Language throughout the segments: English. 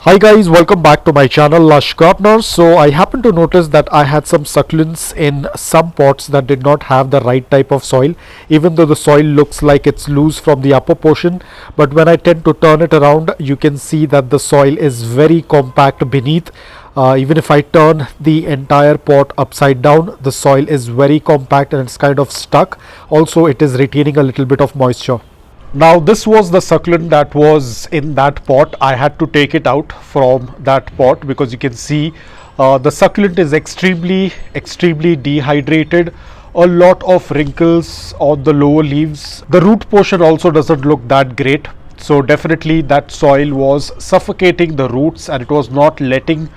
Hi guys, welcome back to my channel Lush Gardener. So I happened to notice that I had some succulents in some pots that did not have the right type of soil, even though the soil looks like it's loose from the upper portion. But when I tend to turn it around, you can see that the soil is very compact beneath. Even if I turn the entire pot upside down, the soil is very compact and it's kind of stuck. Also, it is retaining a little bit of moisture. Now this was the succulent that was in that pot. I had to take it out from that pot because you can see the succulent is extremely dehydrated. A lot of wrinkles on the lower leaves. The root portion also doesn't look that great. So definitely that soil was suffocating the roots and it was not letting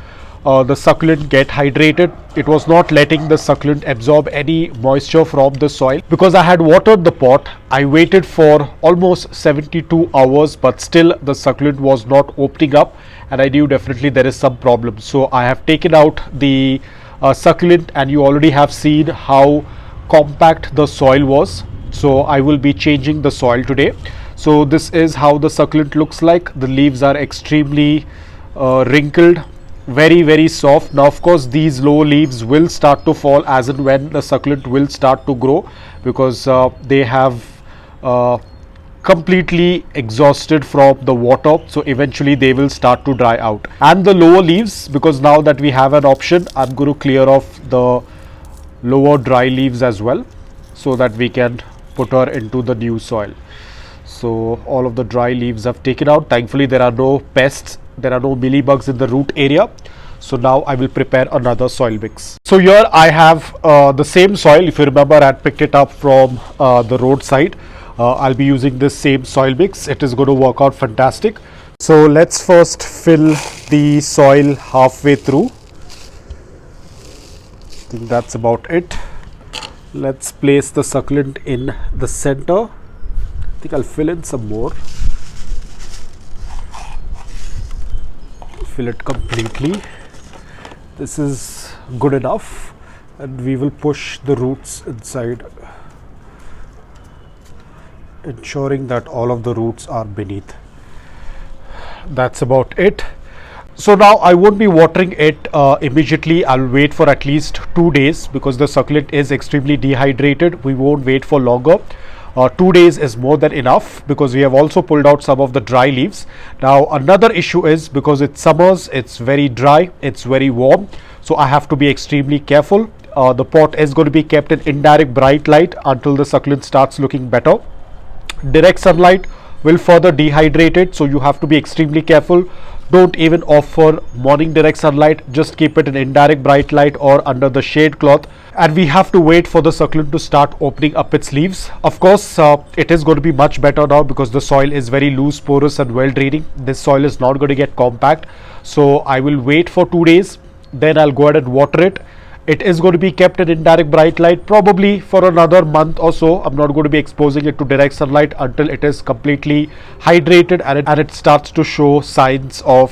the succulent get hydrated. It was not letting the succulent absorb any moisture from the soil. Because I had watered the pot, I waited for almost 72 hours, but still the succulent was not opening up and I knew definitely there is some problem. So I have taken out the succulent and you already have seen how compact the soil was. So I will be changing the soil today. So this is how the succulent looks like. The leaves are extremely wrinkled, very soft. Now of course these lower leaves will start to fall as and when the succulent will start to grow, because they have completely exhausted from the water, so eventually they will start to dry out. And the lower leaves, because now that we have an option, I'm going to clear off the lower dry leaves as well so that we can put her into the new soil. So all of the dry leaves I've taken out. Thankfully there are no pests, there are no mealybugs in the root area. So now I will prepare another soil mix. So here I have the same soil. If you remember, I had picked it up from the roadside. I'll be using this same soil mix. It is going to work out fantastic. So let's first fill the soil halfway through. I think that's about it. Let's place the succulent in the center. I think I'll fill in some more. Fill it completely. This is good enough, and we will push the roots inside, ensuring that all of the roots are beneath. That's about it. So now I won't be watering it immediately. I'll wait for at least 2 days because the succulent is extremely dehydrated. We won't wait for longer. 2 days is more than enough because we have also pulled out some of the dry leaves. Now another issue is, because it's summers, it's very dry, it's very warm, so I have to be extremely careful. The pot is going to be kept in indirect bright light until the succulent starts looking better. Direct sunlight will further dehydrate it, so you have to be extremely careful. Don't even offer morning direct sunlight, just keep it in indirect bright light or under the shade cloth. And we have to wait for the succulent to start opening up its leaves. Of course, it is going to be much better now because the soil is very loose, porous and well draining. This soil is not going to get compact. So I will wait for 2 days, then I'll go ahead and water it. It is going to be kept in indirect bright light probably for another month or so. I'm not going to be exposing it to direct sunlight until it is completely hydrated and it starts to show signs of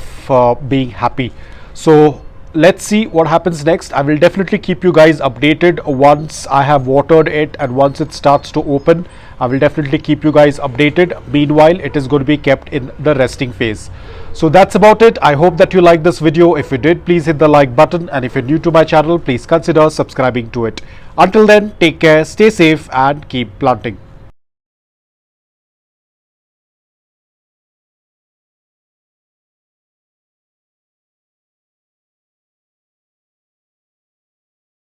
being happy. So let's see what happens next. I will definitely keep you guys updated once I have watered it and once it starts to open. I will definitely keep you guys updated. Meanwhile, it is going to be kept in the resting phase. So that's about it. I hope that you liked this video. If you did, please hit the like button, and if you're new to my channel, please consider subscribing to it. Until then, take care, stay safe and keep planting.